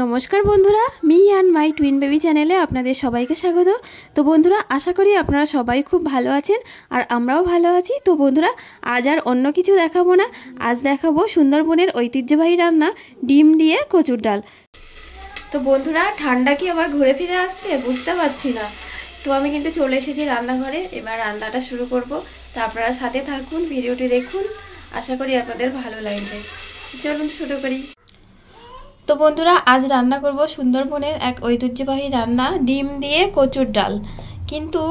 নমস্কার বন্ধুরা, me and my twin baby চ্যানেলে আপনাদের সবাইকে স্বাগত। তো বন্ধুরা, আশা করি আপনারা সবাই খুব ভালো আছেন আর আমরাও ভালো আছি। তো বন্ধুরা, আজ আর অন্য কিছু দেখাবো না, আজ দেখাবো সুন্দরবনের ঐতিহ্যবাহী রান্না ডিম দিয়ে কচুর ডাল। তো বন্ধুরা, ঠান্ডা কি আবার ঘুরে ফিরে আসছে বুঝতে পারছি না। তো আমি কিন্তু চলে এসেছি রান্নাঘরে, এবার রান্নাটা শুরু করব। তো আপনারা সাথে থাকুন, ভিডিওটি দেখুন, আশা করি আপনাদের ভালো লাগবে। চলুন শুরু করি। তো বন্ধুরা, আজ রান্না করব সুন্দরবনের এক ঐতিহ্যবাহী রান্না ডিম দিয়ে কচুর ডাল। কিন্তু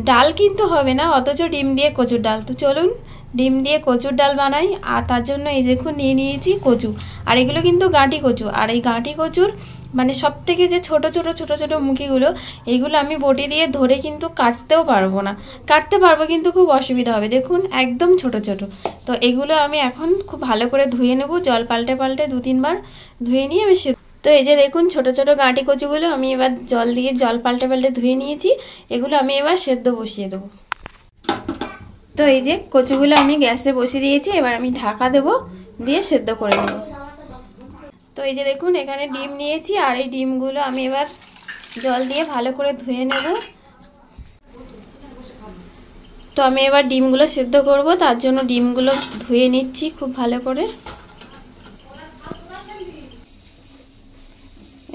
ডাল কিন্তু হবে না, অথচ ডিম দিয়ে কচুর ডাল। তো চলুন ডিম দিয়ে কচুর ডাল বানাই। আর তার জন্য এই দেখুন নিয়ে নিয়েছি কচু, আর এগুলো কিন্তু গাঁটি কচু। আর এই গাঁটি কচুর মানে সব থেকে যে ছোট ছোট মুখিগুলো, এইগুলো আমি বটি দিয়ে ধরে কিন্তু কাটতেও পারবো না। কাটতে পারবো কিন্তু খুব অসুবিধা হবে। দেখুন একদম ছোট ছোট। তো এগুলো আমি এখন খুব ভালো করে ধুয়ে নেব, জল পাল্টে পাল্টে 2-3 বার ধুয়ে নিয়ে আমি তো এই যে দেখুন ছোট ছোট গাঁটি কচুগুলো আমি এবার জল পাল্টে পাল্টে ধুয়ে নিয়েছি। এগুলো আমি এবার সেদ্ধ বসিয়ে দেবো। তো এই যে কচুগুলো আমি গ্যাসে বসিয়ে দিয়েছি, এবার আমি ঢাকা দেবো, দিয়ে সেদ্ধ করে নেব। তো এই যে দেখুন এখানে ডিম নিয়েছি, আর এই ডিমগুলো আমি এবার জল দিয়ে ভালো করে ধুয়ে নেব। তো আমি এবার ডিমগুলো সেদ্ধ করব, তার জন্য ডিমগুলো ধুয়ে নিচ্ছি খুব ভালো করে।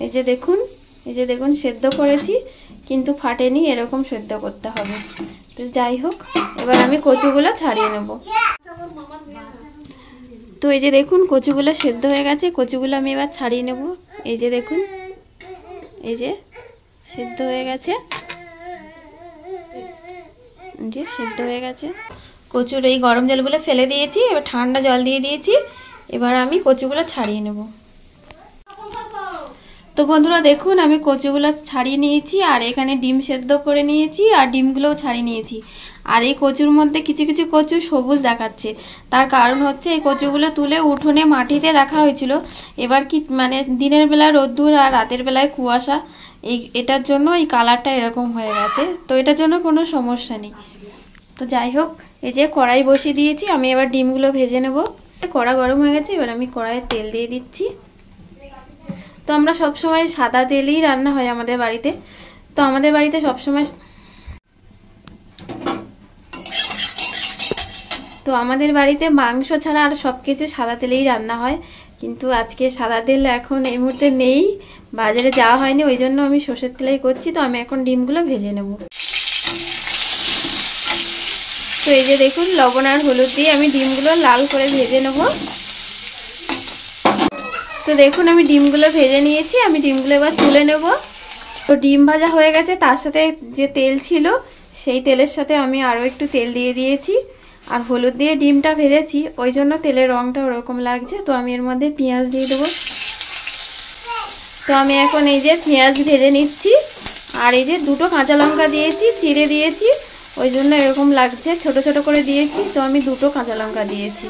এই যে দেখুন সেদ্ধ করেছি, কিন্তু ফাটেনি, এরকম সেদ্ধ করতে হবে। তো যাই হোক, এবার আমি কচুগুলো ছাড়িয়ে নেব। তো এই যে দেখুন কচুগুলো সেদ্ধ হয়ে গেছে, কচুগুলো আমি এবার ছাড়িয়ে নেব। এই যে দেখুন, এই যে সেদ্ধ হয়ে গেছে, যে সেদ্ধ হয়ে গেছে। কচুর এই গরম জলগুলো ফেলে দিয়েছি, এবার ঠান্ডা জল দিয়ে দিয়েছি। এবার আমি কচুগুলো ছাড়িয়ে নেব। তো বন্ধুরা দেখুন আমি কচুগুলো ছাড়িয়ে নিয়েছি, আর এখানে ডিম সেদ্ধ করে নিয়েছি, আর ডিমগুলোও ছাড়িয়ে নিয়েছি। আর এই কচুর মধ্যে কিছু কিছু কচু সবুজ দেখাচ্ছে, তার কারণ হচ্ছে এই কচুগুলো তুলে উঠোনে মাটিতে রাখা হয়েছিল। এবার কি মানে দিনের বেলা রোদ্দুর আর রাতের বেলায় কুয়াশা, এটার জন্য এই কালারটা এরকম হয়ে গেছে। তো এটার জন্য কোনো সমস্যা নেই। তো যাই হোক, এই যে কড়াই বসিয়ে দিয়েছি, আমি এবার ডিমগুলো ভেজে নেব। কড়া গরম হয়ে গেছে, এবার আমি কড়াইয়ে তেল দিয়ে দিচ্ছি। তো আমরা সবসময় সাদা তেলেই রান্না হয় আমাদের বাড়িতে। তো আমাদের বাড়িতে সবসময় মাংস ছাড়া আর সব কিছু সাদা তেলেই রান্না হয়। কিন্তু আজকে সাদা তেল এখন এই মুহূর্তে নেই, বাজারে যাওয়া হয়নি, ওই জন্য আমি সর্ষের তেলেই করছি। তো আমি এখন ডিমগুলো ভেজে নেব। তো এই যে দেখুন লবণ আর হলুদ দিয়ে আমি ডিমগুলো লাল করে ভেজে নেব। তো দেখুন আমি ডিমগুলো ভেজে নিয়েছি, আমি ডিমগুলো এবার তুলে নেব। তো ডিম ভাজা হয়ে গেছে, তার সাথে যে তেল ছিল সেই তেলের সাথে আমি আরও একটু তেল দিয়ে দিয়েছি। আর হলুদ দিয়ে ডিমটা ভেজেছি, ওই জন্য তেলের রঙটা ওরকম লাগছে। তো আমি এর মধ্যে পেঁয়াজ দিয়ে দেবো। তো আমি এখন এই যে পেঁয়াজ ভেজে নিচ্ছি, আর এই যে 2টো কাঁচা লঙ্কা দিয়েছি, চিড়ে দিয়েছি, ওই জন্য এরকম লাগছে, ছোট ছোট করে দিয়েছি। তো আমি 2টো কাঁচা লঙ্কা দিয়েছি।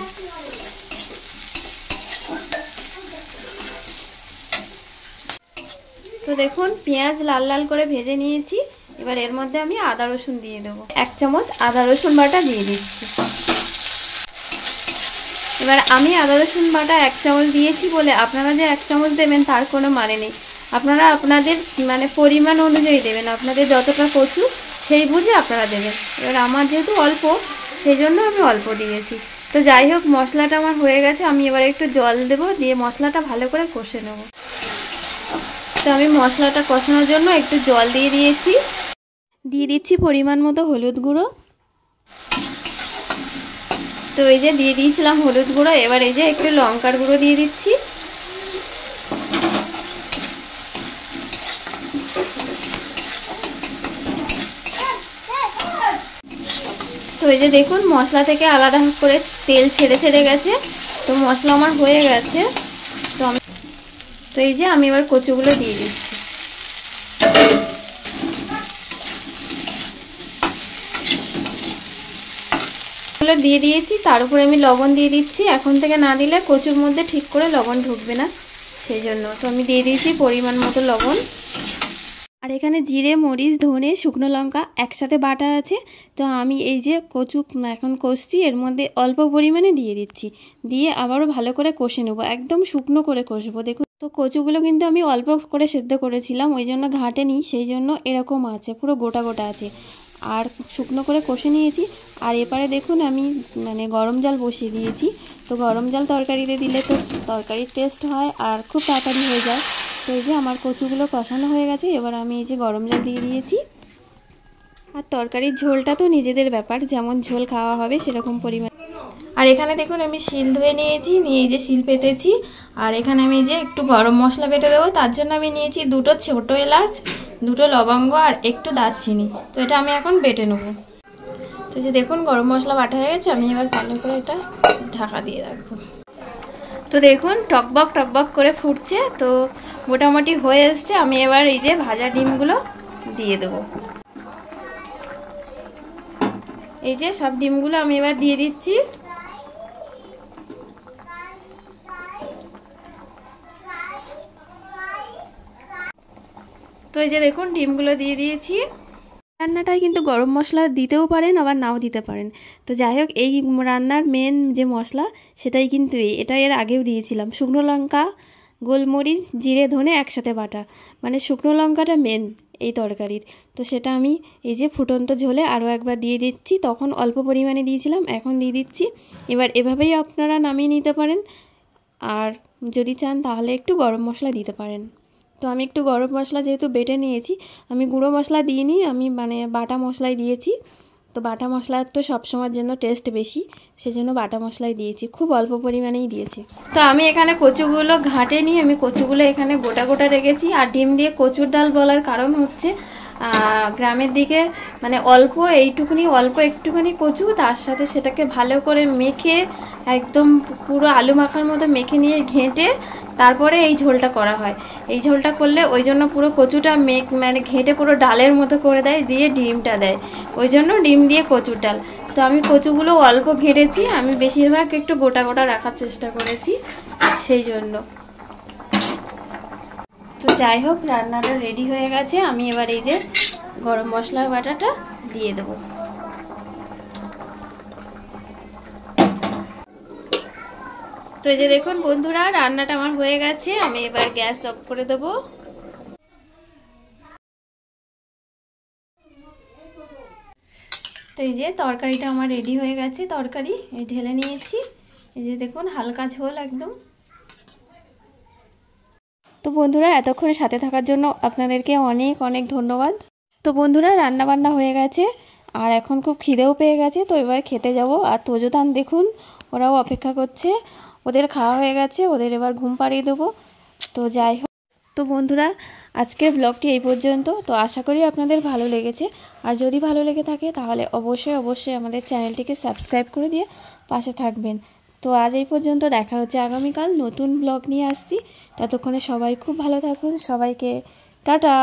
তো দেখুন পেঁয়াজ লাল লাল করে ভেজে নিয়েছি, এবার এর মধ্যে আমি আদা রসুন দিয়ে দেবো। 1 চামচ আদা রসুন বাটা দিয়ে দিচ্ছি। এবার আমি আদা রসুন বাটা 1 চামচ দিয়েছি বলে আপনারা যে 1 চামচ দেবেন তার কোনো মানে নেই। আপনারা আপনাদের মানে পরিমাণ অনুযায়ী দেবেন, আপনাদের যতটা কচু সেই বুঝে আপনারা দেবেন। এবার আমার যেহেতু অল্প, সেই জন্য আমি অল্প দিয়েছি। তো যাই হোক, মশলাটা আমার হয়ে গেছে, আমি এবার একটু জল দেবো, দিয়ে মশলাটা ভালো করে কষে নেব। তো আমি মশলাটা কষানোর জন্য একটু জল দিয়ে দিয়েছি, দিয়ে দিচ্ছি পরিমাণ মতো হলুদ গুঁড়ো। তো এই যে দিয়ে দিয়েছিলাম হলুদ গুঁড়ো, এবার এই যে একটু লঙ্কার গুঁড়ো দিয়ে দিচ্ছি। তো এই যে দেখুন মশলা থেকে আলাদা করে তেল ছেড়ে গেছে। তো মশলা আমার হয়ে গেছে। তো এই যে আমি এবার কচুগুলো দিয়ে দিচ্ছি। দিয়ে দিয়েছি, তার উপরে আমি লবণ দিয়ে দিচ্ছি। এখন থেকে না দিলে কচুর মধ্যে ঠিক করে লবণ ঢুকবে না, সেই জন্য। তো আমি দিয়ে দিয়েছি পরিমাণ মতো লবণ। আর আর এখানে জিরে, মরিচ, ধনে, শুকনো লঙ্কা একসাথে বাটা আছে। তো আমি এই যে কচু এখন কষছি, এর মধ্যে অল্প পরিমাণে দিয়ে দিচ্ছি, দিয়ে আবারও ভালো করে কষে নেবো, একদম শুকনো করে কষবো। দেখুন তো কচুগুলো কিন্তু আমি অল্প করে সেদ্ধ করেছিলাম, ওই জন্য ঘাটেনি, সেই জন্য এরকম আছে, পুরো গোটা গোটা আছে। আর শুকনো করে কষে নিয়েছি। আর এপারে দেখুন আমি গরম জল বসিয়ে দিয়েছি। তো গরম জল তরকারিতে দিলে তো তরকারির টেস্ট হয় আর খুব তাড়াতাড়ি হয়ে যায়। তো এই যে আমার কচুগুলো কষানো হয়ে গেছে, এবার আমি এই যে গরম জল দিয়ে দিয়েছি। আর তরকারির ঝোলটা তো নিজেদের ব্যাপার, যেমন ঝোল খাওয়া হবে সেরকম পরিমাণ। আর এখানে দেখুন আমি শিল ধুয়ে নিয়েছি, নিয়ে যে শিল পেতেছি। আর এখানে আমি যে একটু গরম মশলা বেটে দেবো, তার জন্য আমি নিয়েছি 2টো ছোটো এলাচ, 2টো লবঙ্গ আর একটু দারচিনি। তো এটা আমি এখন বেটে নেব। তো যে দেখুন গরম মশলা বাটা হয়ে গেছে, আমি এবার ভালো করে এটা ঢাকা দিয়ে রাখবো। তো দেখুন টকবক টকবক করে ফুটছে, তো মোটামুটি হয়ে এসছে। আমি এবার এই যে ভাজা ডিমগুলো দিয়ে দেবো। এই যে সব ডিমগুলো আমি এবার দিয়ে দিচ্ছি। তো এই যে দেখুন ডিমগুলো দিয়ে দিয়েছি। রান্নাটায় কিন্তু গরম মশলা দিতেও পারেন, আবার নাও দিতে পারেন। তো যাই হোক, এই রান্নার মেন যে মশলা সেটাই কিন্তু এটা এর আগেও দিয়েছিলাম। শুকনো লঙ্কা, গোলমরিচ, জিরে, ধনে একসাথে বাটা, শুকনো লঙ্কাটা মেন এই তরকারির। তো সেটা আমি এই যে ফুটন্ত ঝোলে আরও একবার দিয়ে দিচ্ছি। তখন অল্প পরিমাণে দিয়েছিলাম, এখন দিয়ে দিচ্ছি। এবার এভাবেই আপনারা নামিয়ে নিতে পারেন, আর যদি চান তাহলে একটু গরম মশলা দিতে পারেন। তো আমি একটু গরম মশলা যেহেতু বেটে নিয়েছি, আমি গুঁড়ো মশলা দিইনি, আমি বাটা মশলাই দিয়েছি। তো বাটা মশলার তো সবসময়ের জন্য টেস্ট বেশি, সেজন্য বাটা মশলাই দিয়েছি, খুব অল্প পরিমাণেই দিয়েছি। তো আমি এখানে কচুগুলো ঘাটে নিয়ে আমি কচুগুলো এখানে গোটা গোটা রেখেছি। আর ডিম দিয়ে কচুর ডাল বলার কারণ হচ্ছে গ্রামের দিকে অল্প একটুখানি কচু, তার সাথে সেটাকে ভালো করে মেখে একদম পুরো আলু মাখার মতো মেখে নিয়ে ঘেঁটে তারপরে এই ঝোলটা করা হয়। এই ঝোলটা করলে ওই জন্য পুরো কচুটা ঘেঁটে পুরো ডালের মতো করে দেয়, দিয়ে ডিমটা দেয়, ওই জন্য ডিম দিয়ে কচুর ডাল। তো আমি কচুগুলো অল্প ঘেঁটেছি, আমি বেশিরভাগ একটু গোটা গোটা রাখার চেষ্টা করেছি, সেই জন্য। তো যাই হোক, রান্নাটা রেডি হয়ে গেছে। আমি এবার এই যে গরম মশলার বাটাটা দিয়ে দেবো। তো এই যে দেখুন বন্ধুরা, রান্নাটা আমার হয়ে গেছে। আমি এবার গ্যাস অফ করে দেবো। তো এই যে তরকারিটা আমার রেডি হয়ে গেছে, তরকারি এই ঢেলে নিয়েছি। এই যে দেখুন হালকা ঝোল একদম। তো বন্ধুরা, এতক্ষণ সাথে থাকার জন্য আপনাদেরকে অনেক অনেক ধন্যবাদ। তো বন্ধুরা, রান্না বান্না হয়ে গেছে, আর এখন খুব খিদেও পেয়ে গেছে। তো এবার খেতে যাব। আর তোজোতান দেখুন ওরাও অপেক্ষা করছে, ওদের খাওয়া হয়ে গেছে, ওদের এবার ঘুম পাড়িয়ে দেবো। তো যাই হোক, তো বন্ধুরা আজকের ব্লগটি এই পর্যন্ত। তো আশা করি আপনাদের ভালো লেগেছে, আর যদি ভালো লেগে থাকে তাহলে অবশ্যই আমাদের চ্যানেলটিকে সাবস্ক্রাইব করে দিয়ে পাশে থাকবেন। তো আজ এই পর্যন্ত, দেখা হচ্ছে আগামীকাল নতুন ব্লগ নিয়ে আসছি। ততক্ষণে সবাই খুব ভালো থাকুন, সবাইকে টাটা।